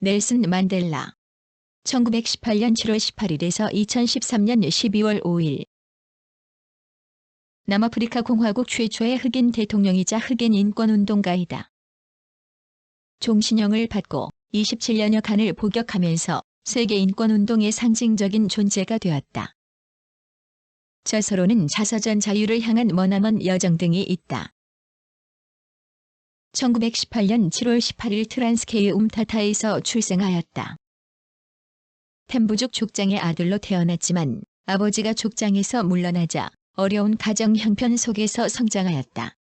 넬슨 만델라 1918년 7월 18일에서 2013년 12월 5일 남아프리카 공화국 최초의 흑인 대통령이자 흑인 인권운동가이다. 종신형을 받고 27년여간을 복역하면서 세계 인권운동의 상징적인 존재가 되었다. 저서로는 자서전 자유를 향한 머나먼 여정 등이 있다. 1918년 7월 18일 트란스케이 움타타에서 출생하였다. 템부족 족장의 아들로 태어났지만 아버지가 족장에서 물러나자 어려운 가정 형편 속에서 성장하였다.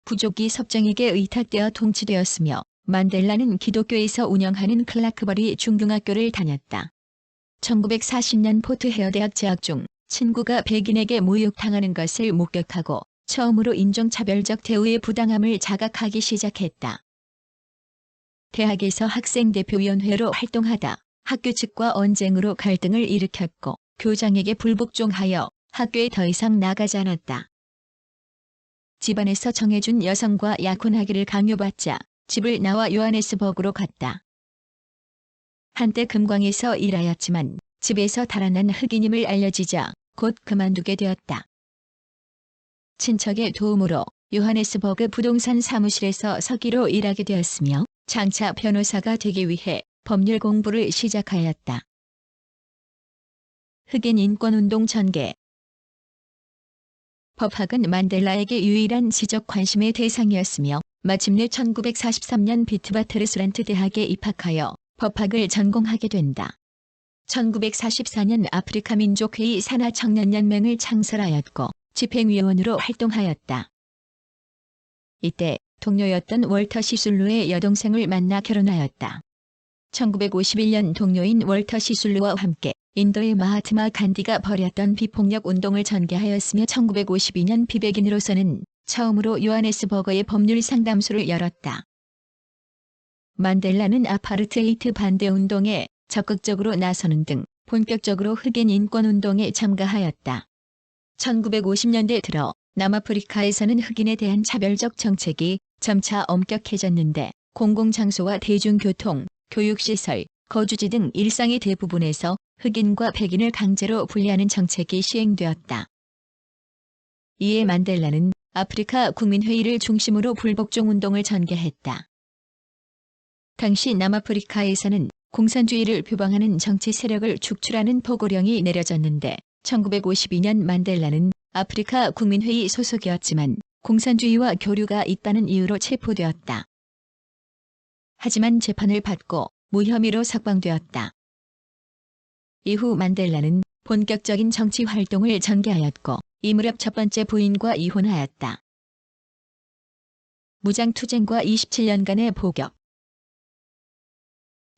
부족이 섭정에게 의탁되어 통치되었으며 만델라는 기독교에서 운영하는 클라크버리 중등학교를 다녔다. 1940년 포트헤어 대학 재학 중 친구가 백인에게 모욕당하는 것을 목격하고 처음으로 인종차별적 대우의 부당함을 자각하기 시작했다. 대학에서 학생대표위원회로 활동하다 학교 측과 언쟁으로 갈등을 일으켰고 교장에게 불복종하여 학교에 더 이상 나가지 않았다. 집안에서 정해준 여성과 약혼하기를 강요받자 집을 나와 요하네스버그로 갔다. 한때 금광에서 일하였지만 집에서 달아난 흑인임을 알려지자 곧 그만두게 되었다. 친척의 도움으로 요하네스버그 부동산 사무실에서 서기로 일하게 되었으며 장차 변호사가 되기 위해 법률 공부를 시작하였다. 흑인 인권운동 전개 법학은 만델라에게 유일한 지적 관심의 대상이었으며 마침내 1943년 비트바트르스란트 대학에 입학하여 법학을 전공하게 된다. 1944년 아프리카 민족회의 산하청년연맹을 창설하였고 집행위원으로 활동하였다. 이때 동료였던 월터 시술루의 여동생을 만나 결혼하였다. 1951년 동료인 월터 시술루와 함께 인도의 마하트마 간디가 벌였던 비폭력 운동을 전개하였으며 1952년 비백인으로서는 처음으로 요하네스버거의 법률 상담소를 열었다. 만델라는 아파르테이트 반대 운동에 적극적으로 나서는 등 본격적으로 흑인 인권운동에 참가하였다. 1950년대 들어 남아프리카에서는 흑인에 대한 차별적 정책이 점차 엄격해졌는데 공공장소와 대중교통, 교육시설, 거주지 등 일상의 대부분에서 흑인과 백인을 강제로 분리하는 정책이 시행되었다. 이에 만델라는 아프리카 국민회의를 중심으로 불복종 운동을 전개했다. 당시 남아프리카에서는 공산주의를 표방하는 정치 세력을 축출하는 포고령이 내려졌는데 1952년 만델라는 아프리카 국민회의 소속이었지만 공산주의와 교류가 있다는 이유로 체포되었다. 하지만 재판을 받고 무혐의로 석방되었다. 이후 만델라는 본격적인 정치 활동을 전개하였고 이 무렵 첫 번째 부인과 이혼하였다. 무장투쟁과 27년간의 복역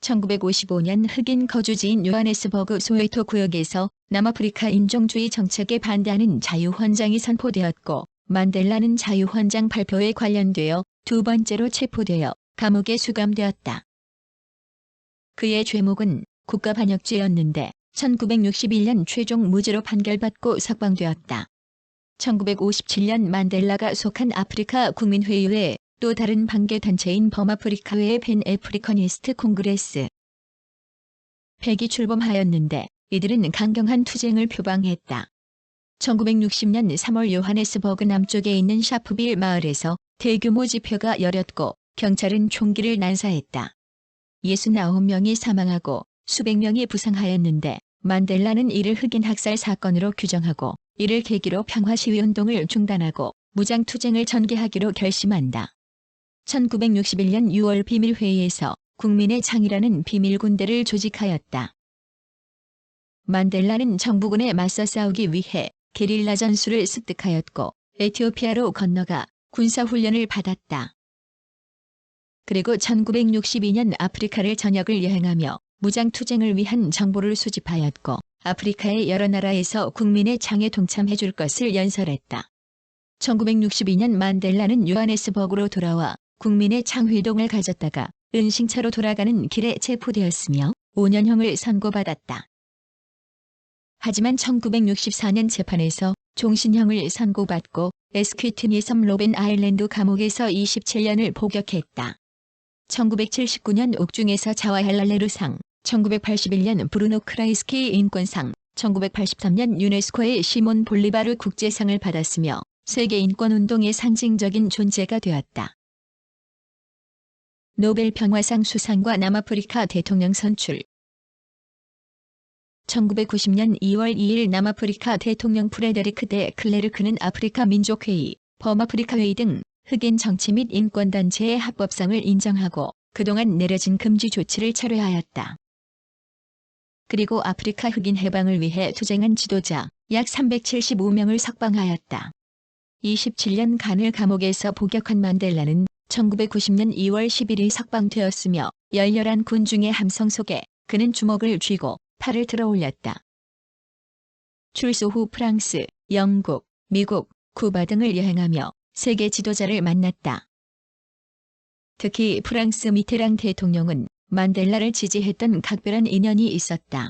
1955년 흑인 거주지인 요하네스버그 소웨토 구역에서 남아프리카 인종주의 정책에 반대하는 자유헌장이 선포되었고 만델라는 자유헌장 발표에 관련되어 두 번째로 체포되어 감옥에 수감되었다. 그의 죄목은 국가반역죄였는데 1961년 최종 무죄로 판결받고 석방되었다. 1957년 만델라가 속한 아프리카 국민회의회 또 다른 반개단체인 범아프리카회의 팬 애프리커니스트 콩그레스 백이 출범하였는데 이들은 강경한 투쟁을 표방했다. 1960년 3월 요하네스버그 남쪽에 있는 샤프빌 마을에서 대규모 집회가 열렸고 경찰은 총기를 난사했다. 69명이 사망하고 수백 명이 부상하였는데 만델라는 이를 흑인 학살 사건으로 규정하고 이를 계기로 평화시위운동을 중단하고 무장투쟁을 전개하기로 결심한다. 1961년 6월 비밀회의에서 국민의 창이라는 비밀군대를 조직하였다. 만델라는 정부군에 맞서 싸우기 위해 게릴라 전술을 습득하였고 에티오피아로 건너가 군사훈련을 받았다. 그리고 1962년 아프리카를 전역을 여행하며 무장투쟁을 위한 정보를 수집하였고 아프리카의 여러 나라에서 국민의 창에 동참해 줄 것을 연설했다. 1962년 만델라는 요하네스버그로 돌아와 국민의 창회동을 가졌다가 은신처로 돌아가는 길에 체포되었으며 5년형을 선고받았다. 하지만 1964년 재판에서 종신형을 선고받고 에스퀴트니 섬 로벤 아일랜드 감옥에서 27년을 복역했다. 1979년 옥중에서 자와할랄레루상, 1981년 브루노 크라이스키 인권상, 1983년 유네스코의 시몬 볼리바르 국제상을 받았으며 세계 인권운동의 상징적인 존재가 되었다. 노벨 평화상 수상과 남아프리카 대통령 선출. 1990년 2월 2일 남아프리카 대통령 프레데리크 데 클레르크는 아프리카 민족회의, 범아프리카회의 등 흑인 정치 및 인권단체의 합법성을 인정하고 그동안 내려진 금지 조치를 철회하였다. 그리고 아프리카 흑인 해방을 위해 투쟁한 지도자 약 375명을 석방하였다. 27년 간을 감옥에서 복역한 만델라는 1990년 2월 10일에 석방되었으며 열렬한 군중의 함성 속에 그는 주먹을 쥐고 팔을 들어 올렸다. 출소 후 프랑스, 영국, 미국, 쿠바 등을 여행하며 세계 지도자를 만났다. 특히 프랑스 미테랑 대통령은 만델라를 지지했던 각별한 인연이 있었다.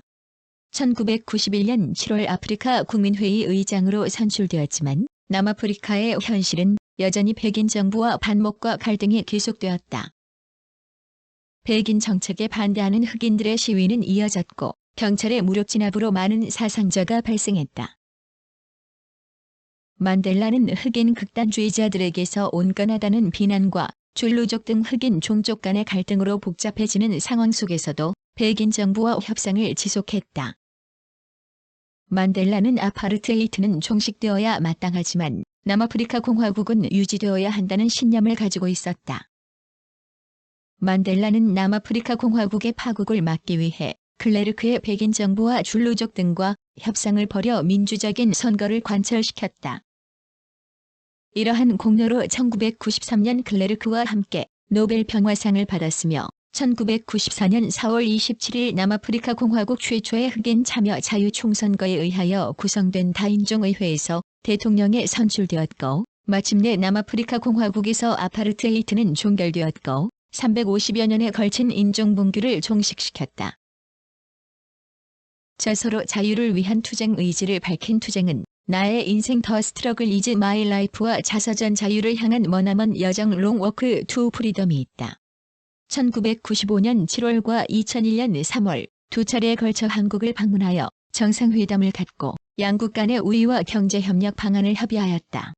1991년 7월 아프리카 국민회의 의장으로 선출되었지만 남아프리카의 현실은 여전히 백인 정부와 반목과 갈등이 계속되었다. 백인 정책에 반대하는 흑인들의 시위는 이어졌고 경찰의 무력 진압으로 많은 사상자가 발생했다. 만델라는 흑인 극단주의자들에게서 온건하다는 비난과 줄루족 등 흑인 종족 간의 갈등으로 복잡해지는 상황 속에서도 백인 정부와 협상을 지속했다. 만델라는 아파르테이트는 종식되어야 마땅하지만 남아프리카 공화국은 유지되어야 한다는 신념을 가지고 있었다. 만델라는 남아프리카 공화국의 파국을 막기 위해 클레르크의 백인 정부와 줄루족 등과 협상을 벌여 민주적인 선거를 관철시켰다. 이러한 공로로 1993년 클레르크와 함께 노벨 평화상을 받았으며 1994년 4월 27일 남아프리카 공화국 최초의 흑인 참여 자유총선거에 의하여 구성된 다인종의회에서 대통령에 선출되었고 마침내 남아프리카 공화국에서 아파르테이트는 종결되었고 350여 년에 걸친 인종분규를 종식시켰다. 저서로 자유를 위한 투쟁 의지를 밝힌 투쟁은 나의 인생 더 스트러글 이즈 마이 라이프와 자서전 자유를 향한 머나먼 여정 롱워크 투 프리덤이 있다. 1995년 7월과 2001년 3월 두 차례에 걸쳐 한국을 방문하여 정상회담을 갖고 양국 간의 우위와 경제협력 방안을 협의하였다.